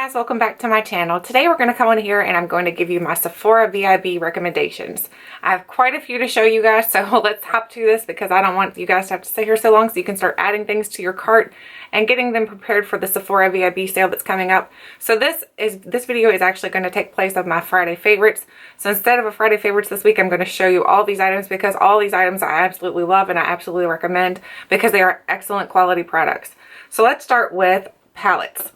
guys, welcome back to my channel. Today we're going to come on here and I'm going to give you my Sephora VIB recommendations. I have quite a few to show you guys, so let's hop to this because I don't want you guys to have to stay here so long, so you can start adding things to your cart and getting them prepared for the Sephora VIB sale that's coming up. So this video is actually going to take place of my Friday favorites. So instead of a Friday favorites this week, I'm going to show you all these items because all these items I absolutely love and I absolutely recommend because they are excellent quality products. So let's start with palettes.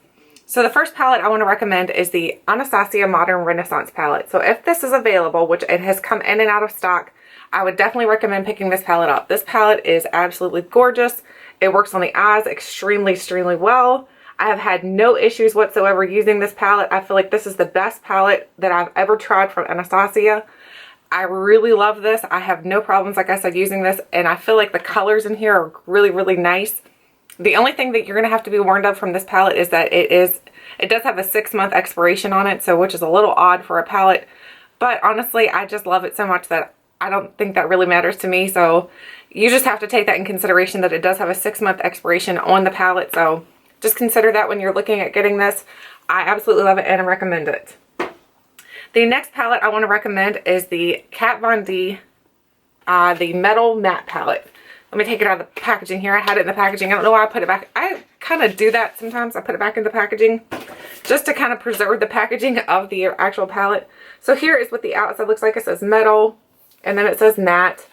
So the first palette I want to recommend is the Anastasia Modern Renaissance palette. So if this is available, which it has come in and out of stock, I would definitely recommend picking this palette up. This palette is absolutely gorgeous. It works on the eyes extremely well. I have had no issues whatsoever using this palette. I feel like this is the best palette that I've ever tried from Anastasia. I really love this. I have no problems, like I said, using this, and I feel like the colors in here are really nice. The only thing that you're going to have to be warned of from this palette is that it does have a 6-month expiration on it, so which is a little odd for a palette. But honestly, I just love it so much that I don't think that really matters to me. So you just have to take that in consideration that it does have a 6-month expiration on the palette. So just consider that when you're looking at getting this. I absolutely love it and I recommend it. The next palette I want to recommend is the Kat Von D, the Metal Matte Palette. Let me take it out of the packaging here. I had it in the packaging. I don't know why I put it back. I kind of do that sometimes. I put it back in the packaging just to kind of preserve the packaging of the actual palette. So here is what the outside looks like. It says metal and then it says matte.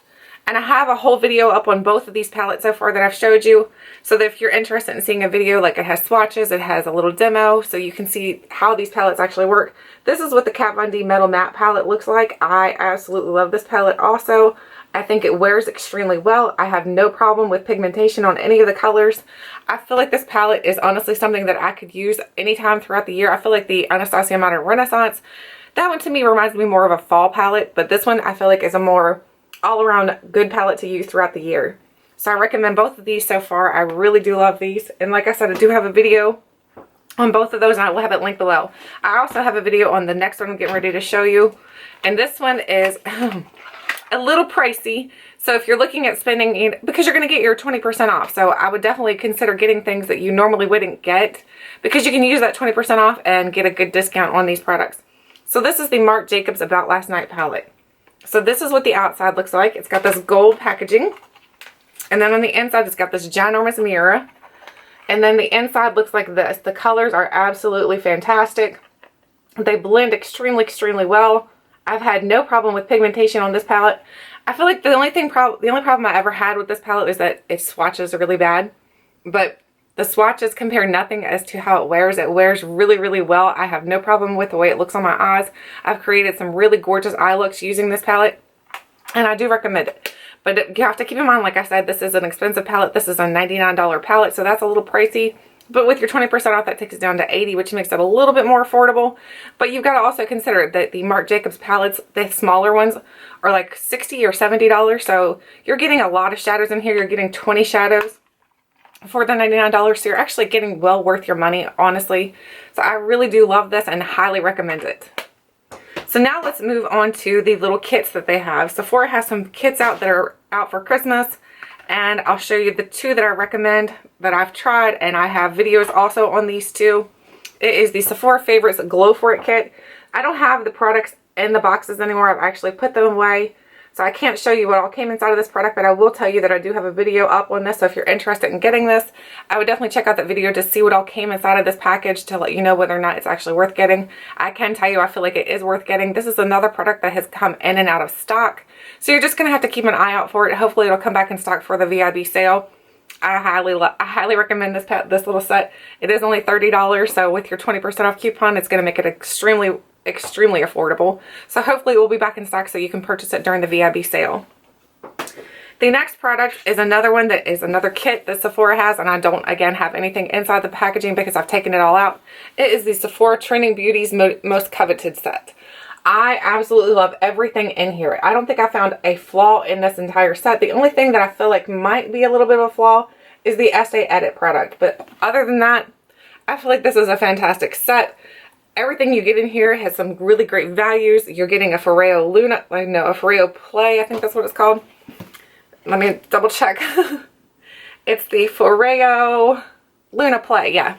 And I have a whole video up on both of these palettes so far that I've showed you. So that if you're interested in seeing a video, like it has swatches, it has a little demo so you can see how these palettes actually work. This is what the Kat Von D Metal Matte Palette looks like. I absolutely love this palette also. I think it wears extremely well. I have no problem with pigmentation on any of the colors. I feel like this palette is honestly something that I could use anytime throughout the year. I feel like the Anastasia Modern Renaissance, that one to me reminds me more of a fall palette, but this one I feel like is a more all-around good palette to use throughout the year. So I recommend both of these so far. I really do love these. And like I said, I do have a video on both of those and I will have it linked below. I also have a video on the next one I'm getting ready to show you. And this one is a little pricey. So if you're looking at spending, because you're going to get your 20% off. So I would definitely consider getting things that you normally wouldn't get because you can use that 20% off and get a good discount on these products. So this is the Marc Jacobs About Last Night palette. So this is what the outside looks like. It's got this gold packaging. And then on the inside, it's got this ginormous mirror. And then the inside looks like this. The colors are absolutely fantastic. They blend extremely well. I've had no problem with pigmentation on this palette. I feel like the only problem I ever had with this palette is that its swatches are really bad. But the swatches compare nothing as to how it wears. It wears really well. I have no problem with the way it looks on my eyes. I've created some really gorgeous eye looks using this palette. And I do recommend it. But you have to keep in mind, like I said, this is an expensive palette. This is a $99 palette, so that's a little pricey. But with your 20% off, that takes it down to $80, which makes it a little bit more affordable. But you've got to also consider that the Marc Jacobs palettes, the smaller ones, are like $60 or $70. So you're getting a lot of shadows in here. You're getting 20 shadows for the $99. So you're actually getting well worth your money, honestly. So I really do love this and highly recommend it. So now let's move on to the little kits that they have. Sephora has some kits out that are out for Christmas. And I'll show you the two that I recommend that I've tried. And I have videos also on these two. It is the Sephora Favorites Glow For It kit. I don't have the products in the boxes anymore. I've actually put them away. So I can't show you what all came inside of this product. But I will tell you that I do have a video up on this. So if you're interested in getting this, I would definitely check out that video to see what all came inside of this package to let you know whether or not it's actually worth getting. I can tell you I feel like it is worth getting. This is another product that has come in and out of stock. So you're just going to have to keep an eye out for it. Hopefully it'll come back in stock for the VIB sale. I highly recommend this little set. It is only $30. So with your 20% off coupon, it's going to make it extremely affordable. So hopefully it will be back in stock so you can purchase it during the VIB sale. The next product is another one that is another kit that Sephora has, and I don't again have anything inside the packaging because I've taken it all out. It is the Sephora Trending Beauties Most Coveted set. I absolutely love everything in here. I don't think I found a flaw in this entire set. The only thing that I feel like might be a little bit of a flaw is the Estee Edit product. But other than that, I feel like this is a fantastic set. Everything you get in here has some really great values. You're getting a Foreo Play, I think that's what it's called. Let me double check. It's the Foreo Luna Play, yeah.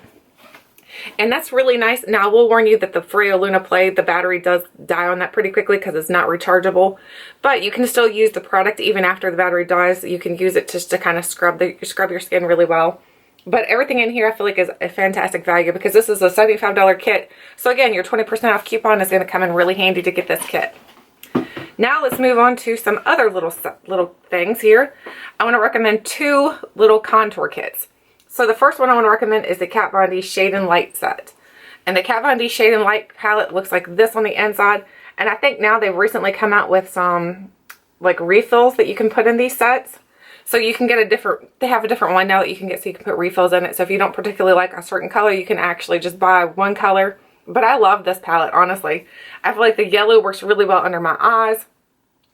And that's really nice. Now, I will warn you that the Freo Luna Play, the battery does die on that pretty quickly because it's not rechargeable. But you can still use the product even after the battery dies. You can use it just to kind of scrub your skin really well. But everything in here I feel like is a fantastic value because this is a $75 kit. So again, your 20% off coupon is going to come in really handy to get this kit. Now let's move on to some other little things here. I want to recommend 2 little contour kits. So the first one I want to recommend is the Kat Von D Shade and Light set. And the Kat Von D Shade and Light palette looks like this on the inside. And I think now they've recently come out with some like refills that you can put in these sets. So you can get they have a different one now that you can get so you can put refills in it. So if you don't particularly like a certain color, you can actually just buy one color. But I love this palette, honestly. I feel like the yellow works really well under my eyes.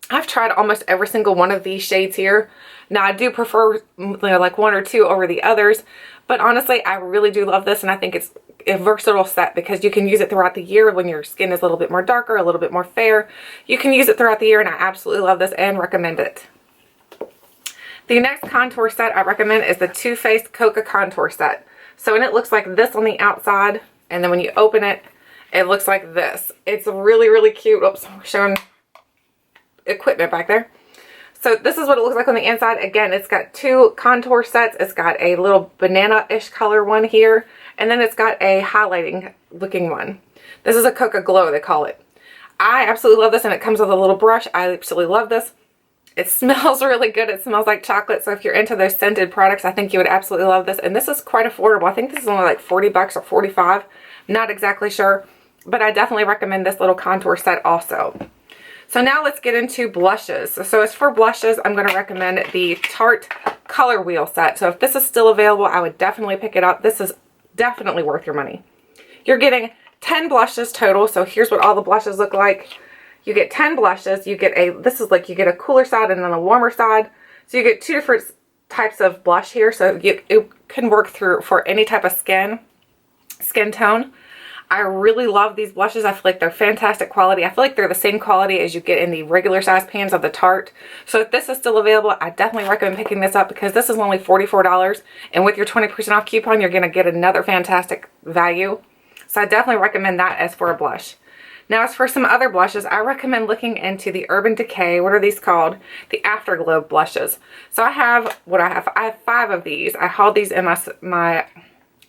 I've tried almost every single one of these shades here. Now, I do prefer like 1 or 2 over the others. But honestly, I really do love this. And I think it's a versatile set because you can use it throughout the year when your skin is a little bit more darker, a little bit more fair. You can use it throughout the year, and I absolutely love this and recommend it. The next contour set I recommend is the Too Faced Coca Contour Set. So, and it looks like this on the outside. And then when you open it, it looks like this. It's really, really cute. Oops, I'm showing equipment back there. So this is what it looks like on the inside. Again, it's got 2 contour sets. It's got a little banana-ish color one here. And then it's got a highlighting looking one. This is a Coca Glow, they call it. I absolutely love this, and it comes with a little brush. I absolutely love this. It smells really good. It smells like chocolate. So if you're into those scented products, I think you would absolutely love this. And this is quite affordable. I think this is only like 40 bucks or 45. Not exactly sure. But I definitely recommend this little contour set also. So now let's get into blushes. So as for blushes, I'm going to recommend the Tarte Color Wheel set. So if this is still available, I would definitely pick it up. This is definitely worth your money. You're getting 10 blushes total. So here's what all the blushes look like. You get 10 blushes. You get this is like you get a cooler side and then a warmer side. So you get 2 different types of blush here. So it can work through for any type of skin tone. I really love these blushes. I feel like they're fantastic quality. I feel like they're the same quality as you get in the regular size pans of the Tarte. So if this is still available, I definitely recommend picking this up because this is only $44. And with your 20% off coupon, you're going to get another fantastic value. So I definitely recommend that as for a blush. Now, as for some other blushes, I recommend looking into the Urban Decay. What are these called? The Afterglow blushes. So I have 5 of these. I hauled these in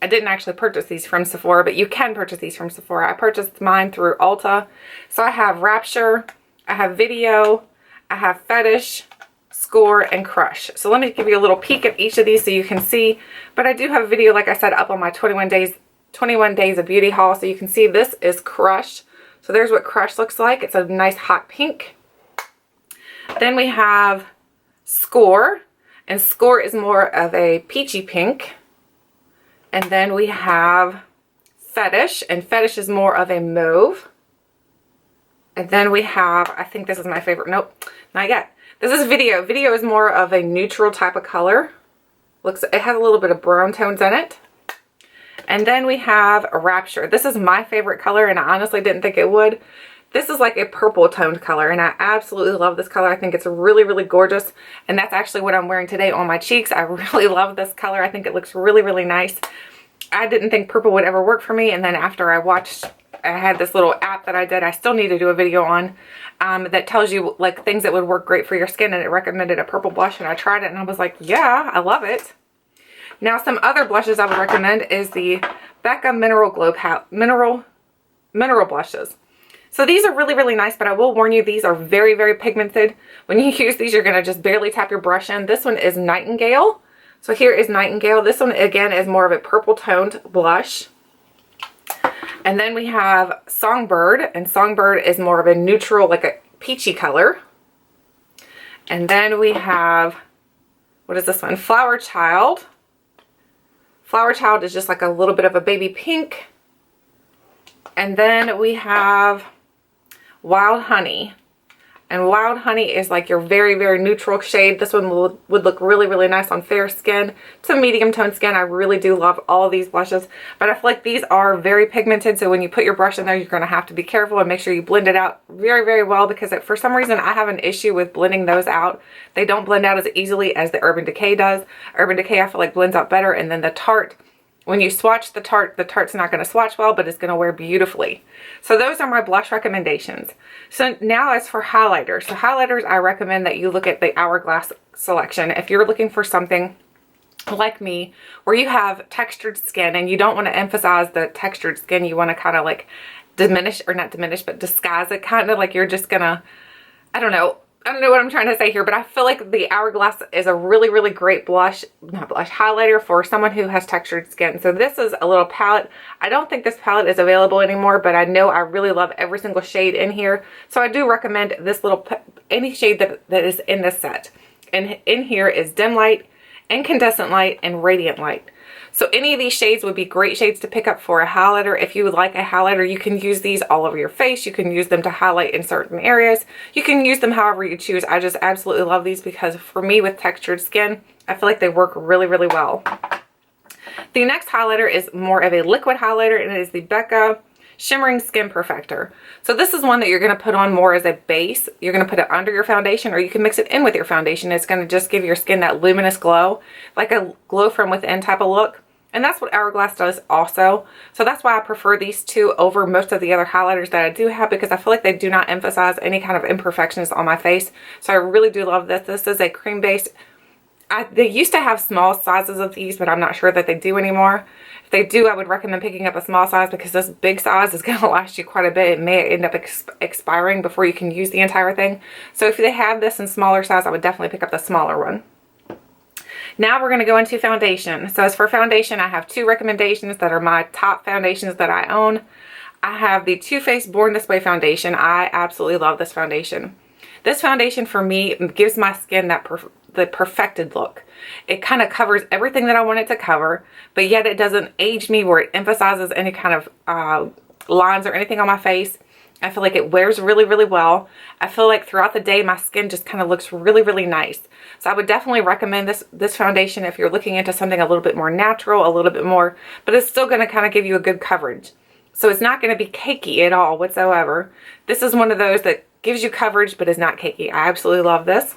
I didn't actually purchase these from Sephora, but you can purchase these from Sephora. I purchased mine through Ulta. So I have Rapture, I have Video, I have Fetish, Score, and Crush. So let me give you a little peek of each of these so you can see. But I do have a video, like I said, up on my 21 days of beauty haul. So you can see this is Crush. So there's what Crush looks like. It's a nice hot pink. Then we have Score. And Score is more of a peachy pink. And then we have Fetish, and Fetish is more of a mauve. And then we have, I think this is my favorite, nope, not yet. This is Video. Video is more of a neutral type of color. It has a little bit of brown tones in it. And then we have Rapture. This is my favorite color, and I honestly didn't think it would. This is like a purple toned color, and I absolutely love this color. I think it's really, really gorgeous, and that's actually what I'm wearing today on my cheeks. I really love this color. I think it looks really, really nice. I didn't think purple would ever work for me, and then after I had this little app that I did, I still need to do a video on, that tells you like things that would work great for your skin, and it recommended a purple blush, and I tried it, and I was like, yeah, I love it. Now, some other blushes I would recommend is the Becca Mineral Glow Mineral Blushes. So these are really, really nice, but I will warn you, these are very, very pigmented. When you use these, you're going to just barely tap your brush in. This one is Nightengale. So here is Nightengale. This one, again, is more of a purple toned blush. And then we have Songbird, and Songbird is more of a neutral, like a peachy color. And then we have, what is this one? Flower Child. Flower Child is just like a little bit of a baby pink. And then we have Wild Honey. And Wild Honey is like your very, very neutral shade. This one would look really, really nice on fair skin to medium tone skin. I really do love all of these blushes. But I feel like these are very pigmented. So when you put your brush in there, you're going to have to be careful and make sure you blend it out very, very well. Because for some reason, I have an issue with blending those out. They don't blend out as easily as the Urban Decay does. Urban Decay, I feel like, blends out better. And then the Tarte When you swatch the Tarte's not going to swatch well, but it's going to wear beautifully. So those are my blush recommendations. So now as for highlighters. So highlighters, I recommend that you look at the Hourglass selection. If you're looking for something like me, where you have textured skin and you don't want to emphasize the textured skin, you want to kind of like diminish, or not diminish, but disguise it, kind of like you're just going to, I don't know what I'm trying to say here, but I feel like the Hourglass is a really, really great highlighter for someone who has textured skin. So this is a little palette. I don't think this palette is available anymore, but I know I really love every single shade in here. So I do recommend this any shade that is in this set. And in here is Dim Light, Incandescent Light, and Radiant Light. So any of these shades would be great shades to pick up for a highlighter. If you would like a highlighter, you can use these all over your face. You can use them to highlight in certain areas. You can use them however you choose. I just absolutely love these because for me with textured skin, I feel like they work really, really well. The next highlighter is more of a liquid highlighter, and it is the Becca Shimmering Skin Perfector. So this is one that you're going to put on more as a base. You're going to put it under your foundation, or you can mix it in with your foundation. It's going to just give your skin that luminous glow, like a glow from within type of look. And that's what Hourglass does also. So that's why I prefer these two over most of the other highlighters that I do have, because I feel like they do not emphasize any kind of imperfections on my face. So I really do love this. This is a cream base. They used to have small sizes of these, but I'm not sure that they do anymore. If they do, I would recommend picking up a small size, because this big size is going to last you quite a bit. It may end up expiring before you can use the entire thing. So if they have this in smaller size, I would definitely pick up the smaller one. Now we're going to go into foundation. So as for foundation, I have two recommendations that are my top foundations that I own. I have the Too Faced Born This Way foundation. I absolutely love this foundation. This foundation for me gives my skin that the perfected look. It kind of covers everything that I want it to cover, but yet it doesn't age me where it emphasizes any kind of lines or anything on my face. I feel like it wears really, really well. I feel like throughout the day, my skin just kind of looks really, really nice. So I would definitely recommend this foundation if you're looking into something a little bit more natural, a little bit more, but it's still going to kind of give you a good coverage. So it's not going to be cakey at all whatsoever. This is one of those that gives you coverage, but is not cakey. I absolutely love this.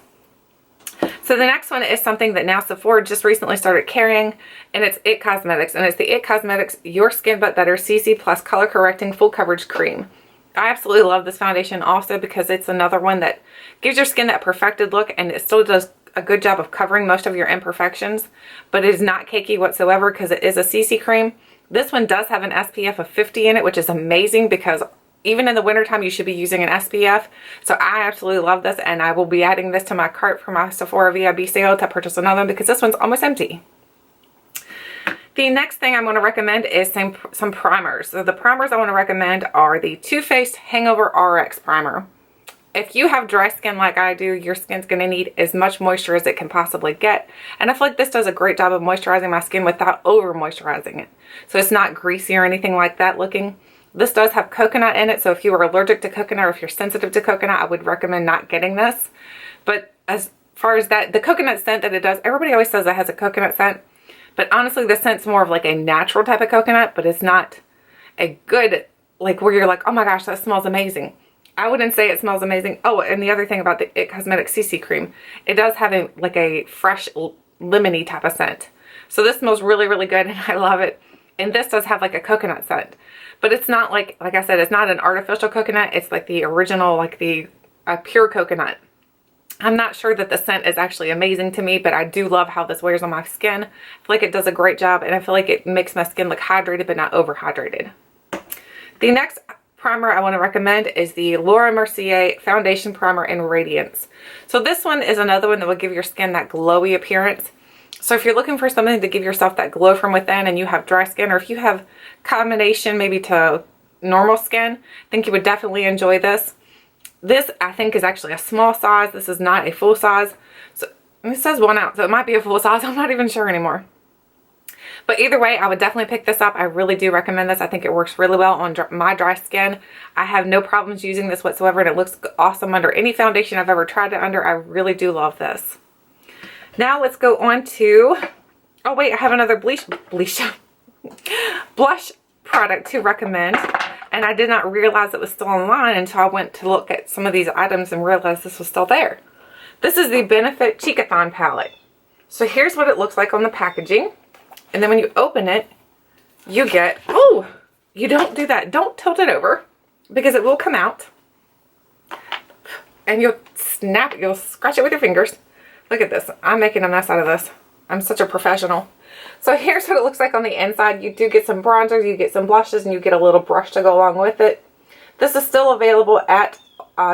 So the next one is something that now Sephora just recently started carrying, and it's IT Cosmetics. And it's the IT Cosmetics Your Skin But Better CC Plus Color Correcting Full Coverage Cream. I absolutely love this foundation also because it's another one that gives your skin that perfected look, and it still does a good job of covering most of your imperfections, but it is not cakey whatsoever because it is a CC cream. This one does have an SPF of 50 in it, which is amazing because even in the wintertime, you should be using an SPF. So I absolutely love this, and I will be adding this to my cart for my Sephora VIB sale to purchase another one because this one's almost empty. The next thing I'm going to recommend is some primers. So the primers I want to recommend are the Too Faced Hangover RX Primer. If you have dry skin like I do, your skin's going to need as much moisture as it can possibly get. And I feel like this does a great job of moisturizing my skin without over moisturizing it. So it's not greasy or anything like that looking. This does have coconut in it, so if you are allergic to coconut or if you're sensitive to coconut, I would recommend not getting this. But as far as that, the coconut scent that it does, everybody always says it has a coconut scent. But honestly, the scent's more of like a natural type of coconut, but it's not a good, like where you're like, oh my gosh, that smells amazing. I wouldn't say it smells amazing. Oh, and the other thing about the IT Cosmetics CC cream, it does have a fresh lemony type of scent. So this smells really, really good, and I love it. And this does have like a coconut scent. But it's not like I said, it's not an artificial coconut. It's like the original, like the pure coconut. I'm not sure that the scent is actually amazing to me, but I do love how this wears on my skin. I feel like it does a great job, and I feel like it makes my skin look hydrated but not overhydrated. The next primer I want to recommend is the Laura Mercier Foundation Primer in Radiance. So this one is another one that will give your skin that glowy appearance. So if you're looking for something to give yourself that glow from within and you have dry skin, or if you have combination maybe to normal skin, I think you would definitely enjoy this. This, I think, is actually a small size. This is not a full size. So it says 1 ounce, so it might be a full size. I'm not even sure anymore. But either way, I would definitely pick this up. I really do recommend this. I think it works really well on my dry skin. I have no problems using this whatsoever, and it looks awesome under any foundation I've ever tried it under. I really do love this. Now let's go on to, oh wait, I have another blush product to recommend. And I did not realize it was still online until I went to look at some of these items and realized this was still there. This is the Benefit Cheekathon palette. So here's what it looks like on the packaging. And then when you open it, you get, oh, you don't do that. Don't tilt it over because it will come out. And you'll snap, you'll scratch it with your fingers. Look at this. I'm making a mess out of this. I'm such a professional. So here's what it looks like on the inside. You do get some bronzers, you get some blushes, and you get a little brush to go along with it. This is still available at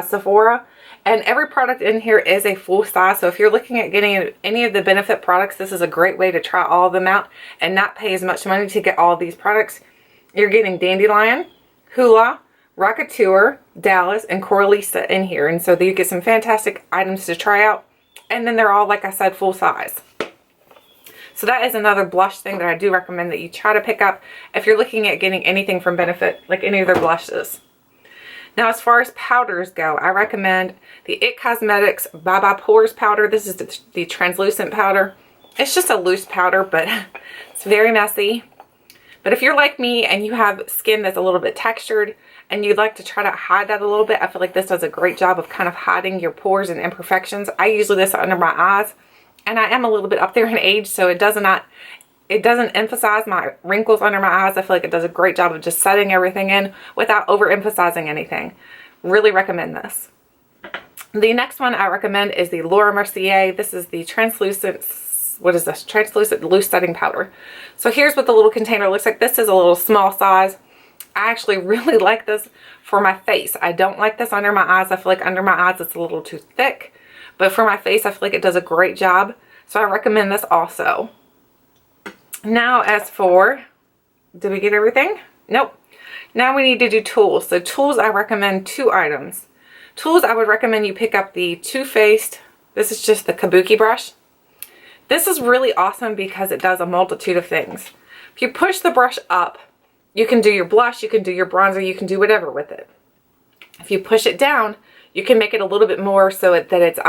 Sephora. And every product in here is a full size. So if you're looking at getting any of the Benefit products, this is a great way to try all of them out and not pay as much money to get all of these products. You're getting Dandelion, Hula, Rocketeur, Dallas, and Coralisa in here. And so you get some fantastic items to try out. And then they're all, like I said, full size. So that is another blush thing that I do recommend that you try to pick up if you're looking at getting anything from Benefit, like any of their blushes. Now, as far as powders go, I recommend the IT Cosmetics Bye Pores powder. This is the translucent powder. It's just a loose powder, but it's very messy. But if you're like me and you have skin that's a little bit textured and you'd like to try to hide that a little bit, I feel like this does a great job of kind of hiding your pores and imperfections. I usually this under my eyes, and I am a little bit up there in age, so it doesn't emphasize my wrinkles under my eyes. I feel like it does a great job of just setting everything in without overemphasizing anything. Really recommend this. The next one I recommend is the Laura Mercier. This is the translucent, what is this? Translucent loose setting powder. So here's what the little container looks like. This is a little small size. I actually really like this for my face. I don't like this under my eyes. I feel like under my eyes it's a little too thick. But for my face, I feel like it does a great job. So I recommend this also. Now as for, did we get everything? Nope. Now we need to do tools. So tools, I recommend 2 items. Tools, I would recommend you pick up the Too Faced. This is just the Kabuki brush. This is really awesome because it does a multitude of things. If you push the brush up, you can do your blush, you can do your bronzer, you can do whatever with it. If you push it down, you can make it a little bit more so that it's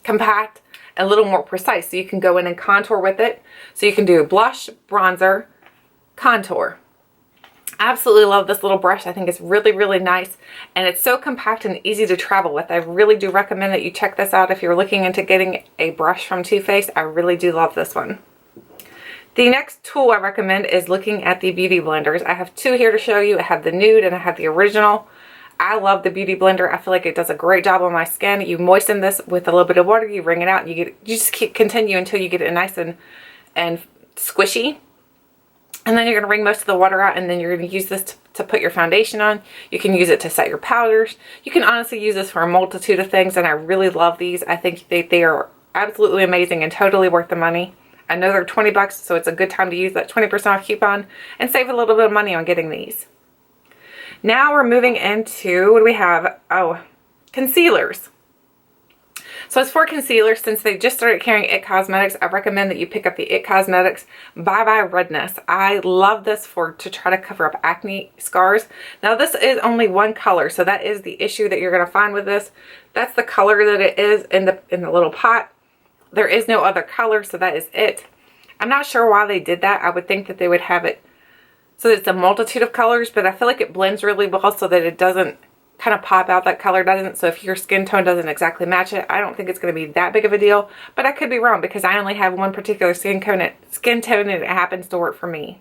compact, a little more precise. So you can go in and contour with it. So you can do blush, bronzer, contour. I absolutely love this little brush. I think it's really, really nice. And it's so compact and easy to travel with. I really do recommend that you check this out if you're looking into getting a brush from Too Faced. I really do love this one. The next tool I recommend is looking at the beauty blenders. I have 2 here to show you. I have the nude and I have the original. I love the beauty blender. I feel like it does a great job on my skin. You moisten this with a little bit of water, you wring it out, and you just continue until you get it nice and squishy. And then you're going to wring most of the water out, and then you're going to use this to put your foundation on. You can use it to set your powders. You can honestly use this for a multitude of things, and I really love these. I think they are absolutely amazing and totally worth the money. I know they're 20 bucks, so it's a good time to use that 20% off coupon and save a little bit of money on getting these. Now we're moving into, what do we have? Oh, concealers. So as for concealers, since they just started carrying IT Cosmetics, I recommend that you pick up the IT Cosmetics Bye Bye Redness. I love this to try to cover up acne scars. Now this is only one color, so that is the issue that you're going to find with this. That's the color that it is in the little pot. There is no other color, so that is it. I'm not sure why they did that. I would think that they would have it so that it's a multitude of colors, but I feel like it blends really well so that it doesn't kind of pop out. That color doesn't. So if your skin tone doesn't exactly match it, I don't think it's going to be that big of a deal, but I could be wrong because I only have one particular skin tone and it happens to work for me.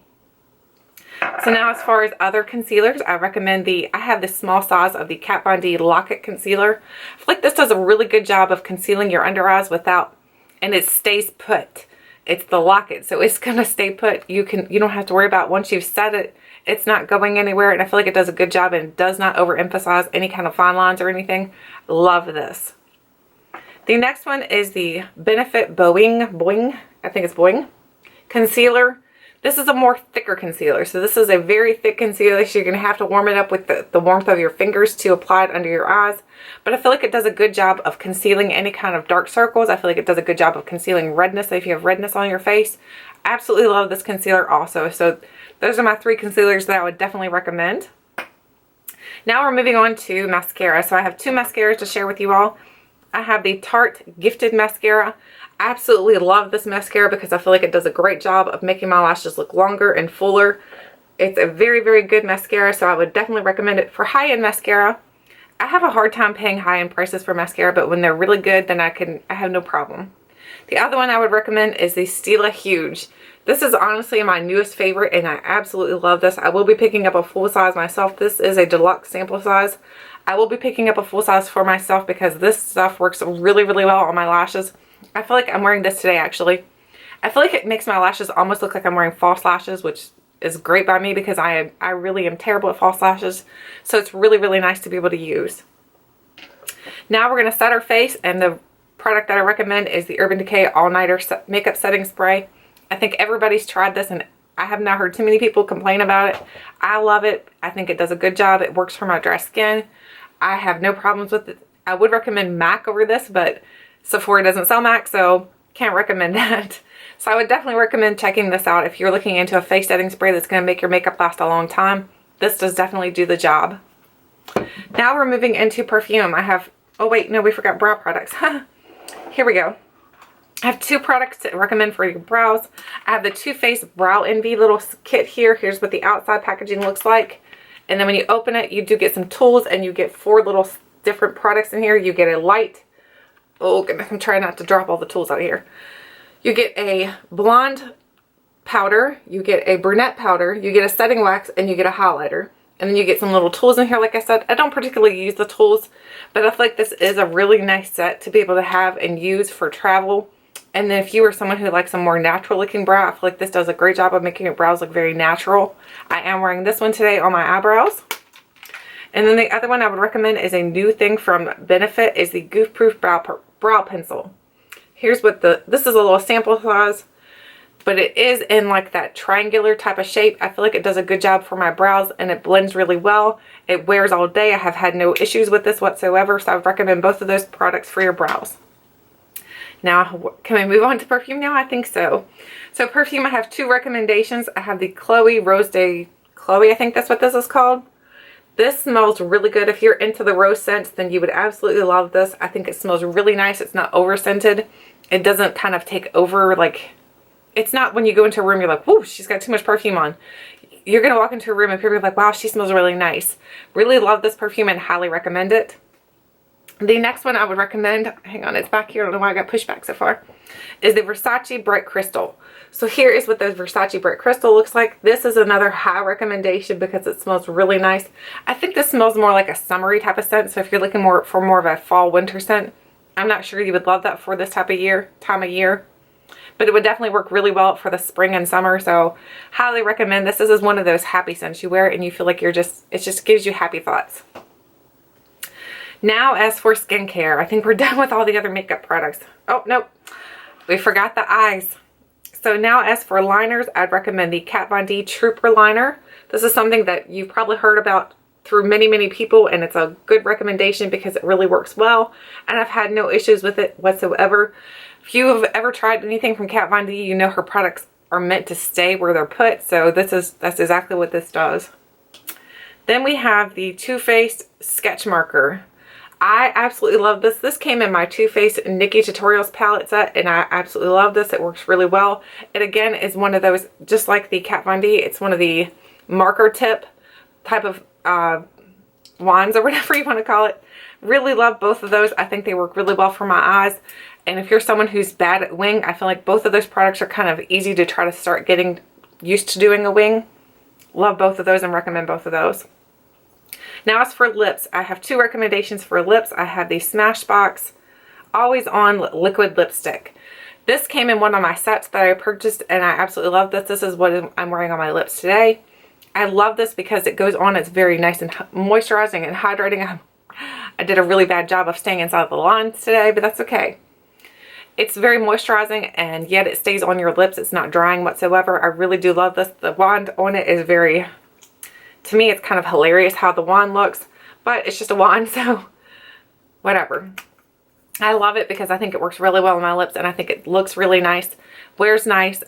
So now as far as other concealers, I recommend I have the small size of the Kat Von D Lock-It Concealer. I feel like this does a really good job of concealing your under eyes and it stays put. It's the Lock-It, so it's going to stay put. You don't have to worry about once you've set it, it's not going anywhere, and I feel like it does a good job and does not overemphasize any kind of fine lines or anything. Love this. The next one is the Benefit Boing, I think it's Boing, Concealer. This is a more thicker concealer, so this is a very thick concealer, so you're going to have to warm it up with the warmth of your fingers to apply it under your eyes. But I feel like it does a good job of concealing any kind of dark circles. I feel like it does a good job of concealing redness if you have redness on your face. Absolutely love this concealer also. So those are my 3 concealers that I would definitely recommend. Now we're moving on to mascara. So I have 2 mascaras to share with you all. I have the Tarte Gifted Mascara. I absolutely love this mascara because I feel like it does a great job of making my lashes look longer and fuller. It's a very, very good mascara, so I would definitely recommend it for high-end mascara. I have a hard time paying high-end prices for mascara, but when they're really good, then I have no problem. The other one I would recommend is the Stila Huge. This is honestly my newest favorite and I absolutely love this. I will be picking up a full size myself. This is a deluxe sample size. I will be picking up a full size for myself because this stuff works really, really well on my lashes. I feel like I'm wearing this today actually. I feel like it makes my lashes almost look like I'm wearing false lashes, which is great by me because I really am terrible at false lashes. So it's really, really nice to be able to use. Now we're going to set our face, and the product that I recommend is the Urban Decay All Nighter Makeup Setting Spray. I think everybody's tried this and I have not heard too many people complain about it. I love it. I think it does a good job. It works for my dry skin. I have no problems with it. I would recommend MAC over this, but Sephora doesn't sell MAC, so can't recommend that. So I would definitely recommend checking this out if you're looking into a face setting spray that's going to make your makeup last a long time. This does definitely do the job. Now we're moving into perfume. I have, oh wait, no, we forgot brow products. Here we go. I have two products to recommend for your brows. I have the Too Faced Brow Envy little kit here. Here's what the outside packaging looks like. And then when you open it, you do get some tools and you get 4 little different products in here. You get a light. Oh goodness, I'm trying not to drop all the tools out of here. You get a blonde powder, you get a brunette powder, you get a setting wax, and you get a highlighter. And then you get some little tools in here. Like I said, I don't particularly use the tools, but I feel like this is a really nice set to be able to have and use for travel. And then if you are someone who likes a more natural looking brow, I feel like this does a great job of making your brows look very natural. I am wearing this one today on my eyebrows. And then the other one I would recommend is a new thing from Benefit, is the Goof Proof Brow Pencil. Here's what this is a little sample size, but it is in like that triangular type of shape. I feel like it does a good job for my brows and it blends really well. It wears all day. I have had no issues with this whatsoever, so I would recommend both of those products for your brows. Now, can we move on to perfume now? I think so. So perfume, I have 2 recommendations. I have the Chloe Rose Day Chloe, I think that's what this is called. This smells really good. If you're into the rose scents, then you would absolutely love this. I think it smells really nice. It's not over scented. It doesn't kind of take over, like, it's not when you go into a room, you're like, whoa, she's got too much perfume on. You're going to walk into a room and people are like, wow, she smells really nice. Really love this perfume and highly recommend it. The next one I would recommend, hang on, it's back here. I don't know why I got pushed back so far, is the Versace Bright Crystal. So here is what the Versace Bright Crystal looks like. This is another high recommendation because it smells really nice. I think this smells more like a summery type of scent. So if you're looking for more of a fall winter scent, I'm not sure you would love that for this time of year. But it would definitely work really well for the spring and summer. So highly recommend this. This is one of those happy scents. You wear it and you feel like it just gives you happy thoughts. Now as for skincare, I think we're done with all the other makeup products. Oh, nope. We forgot the eyes. So now as for liners, I'd recommend the Kat Von D Trooper Liner. This is something that you've probably heard about through many, many people, and it's a good recommendation because it really works well. And I've had no issues with it whatsoever. If you have ever tried anything from Kat Von D, you know her products are meant to stay where they're put. So that's exactly what this does. Then we have the Too Faced Sketch Marker. I absolutely love this. This came in my Too Faced Nikki Tutorials palette set, and I absolutely love this. It works really well. It again is one of those, just like the Kat Von D, it's one of the marker tip type of wands or whatever you want to call it. Really love both of those. I think they work really well for my eyes. And if you're someone who's bad at wing, I feel like both of those products are kind of easy to try to start getting used to doing a wing. Love both of those and recommend both of those. Now as for lips, I have 2 recommendations for lips. I have the Smashbox Always On Liquid Lipstick. This came in one of my sets that I purchased and I absolutely love this. This is what I'm wearing on my lips today. I love this because it goes on. It's very nice and moisturizing and hydrating. I did a really bad job of staying inside the lines today, but that's okay. It's very moisturizing and yet it stays on your lips. It's not drying whatsoever. I really do love this. The wand on it is very... To me, it's kind of hilarious how the wand looks, but it's just a wand, so whatever. I love it because I think it works really well on my lips, and I think it looks really nice, wears nice.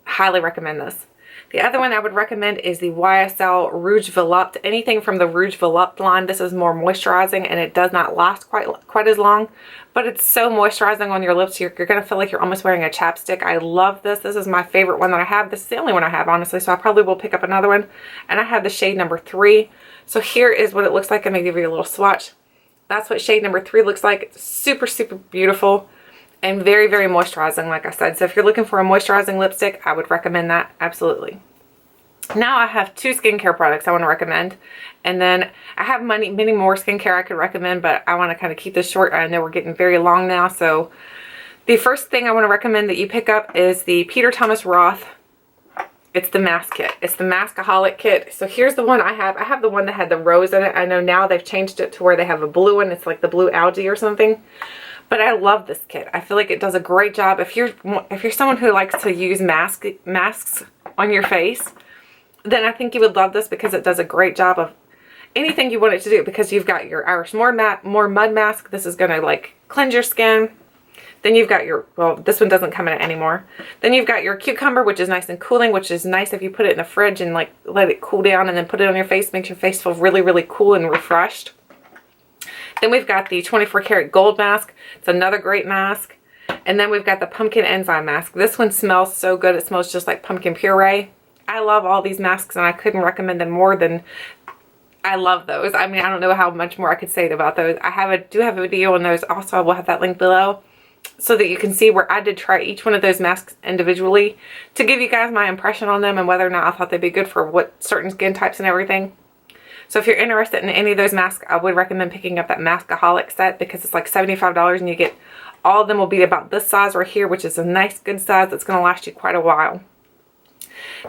Highly recommend this. The other one I would recommend is the YSL Rouge Volupte. Anything from the Rouge Volupte line. This is more moisturizing, and it does not last quite as long, but it's so moisturizing on your lips. You're going to feel like you're almost wearing a chapstick. I love this. This is my favorite one that I have. This is the only one I have, honestly, so I probably will pick up another one. And I have the shade number 3. So here is what it looks like. I'm going to give you a little swatch. That's what shade number 3 looks like. It's super, super beautiful. and very, very moisturizing, like I said. So if you're looking for a moisturizing lipstick, I would recommend that, absolutely. Now I have 2 skincare products I want to recommend, and then I have many more skincare I could recommend, but I want to kind of keep this short. I know we're getting very long now. So the first thing I want to recommend that you pick up is the Peter Thomas Roth. It's the mask kit. It's the Maskaholic kit. So here's the one I have. I have the one that had the rose in it. I know now they've changed it to where they have a blue one. It's like the blue algae or something. But I love this kit. I feel like it does a great job. If you're someone who likes to use masks on your face, then I think you would love this, because it does a great job of anything you want it to do. Because you've got your Irish More Mud Mask. This is going to like cleanse your skin. Then you've got your, well, this one doesn't come in it anymore. Then you've got your Cucumber, which is nice and cooling, which is nice if you put it in the fridge and like let it cool down and then put it on your face. Makes your face feel really, really cool and refreshed. Then we've got the 24 karat gold mask. It's another great mask. And then we've got the pumpkin enzyme mask. This one smells so good. It smells just like pumpkin puree. I love all these masks, and I couldn't recommend them more than, I love those. I mean, I don't know how much more I could say about those. I do have a video on those also. I will have that link below, so that you can see where I did try each one of those masks individually to give you guys my impression on them and whether or not I thought they'd be good for what certain skin types and everything. So if you're interested in any of those masks, I would recommend picking up that Maskaholic set, because it's like $75 and you get all of them will be about this size right here, which is a nice good size that's going to last you quite a while.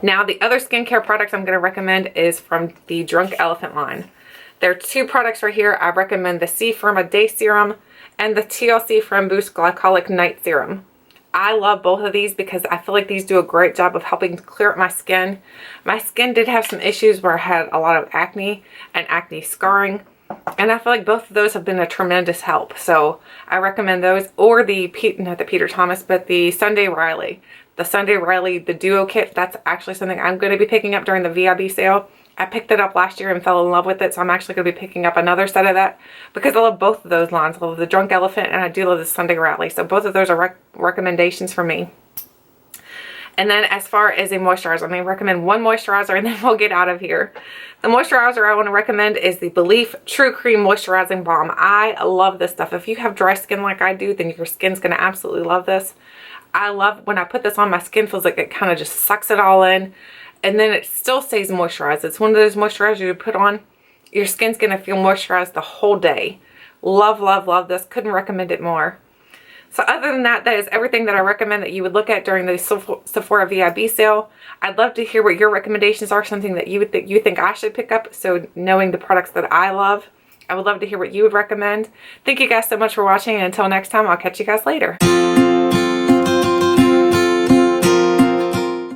Now the other skincare products I'm going to recommend is from the Drunk Elephant line. There are 2 products right here. I recommend the C Firma Day Serum and the TLC From Boost Glycolic Night Serum. I love both of these because I feel like these do a great job of helping to clear up my skin. My skin did have some issues where I had a lot of acne and acne scarring, and I feel like both of those have been a tremendous help. So I recommend those, or not the Peter Thomas, but the Sunday Riley. The Sunday Riley, the Duo Kit, that's actually something I'm going to be picking up during the VIB sale. I picked it up last year and fell in love with it, so I'm actually going to be picking up another set of that because I love both of those lines. I love the Drunk Elephant and I do love the Sunday Riley. So both of those are recommendations for me. And then as far as a moisturizer, I'm going to recommend one moisturizer and then we'll get out of here. The moisturizer I want to recommend is the Belief True Cream Moisturizing Balm. I love this stuff. If you have dry skin like I do, then your skin's going to absolutely love this. I love when I put this on, my skin feels like it kind of just sucks it all in. And then it still stays moisturized. It's one of those moisturizers you put on, your skin's going to feel moisturized the whole day. Love, love, love this. Couldn't recommend it more. So other than that, that is everything that I recommend that you would look at during the Sephora VIB sale. I'd love to hear what your recommendations are, something that you think I should pick up. So knowing the products that I love, I would love to hear what you would recommend. Thank you guys so much for watching, and until next time, I'll catch you guys later.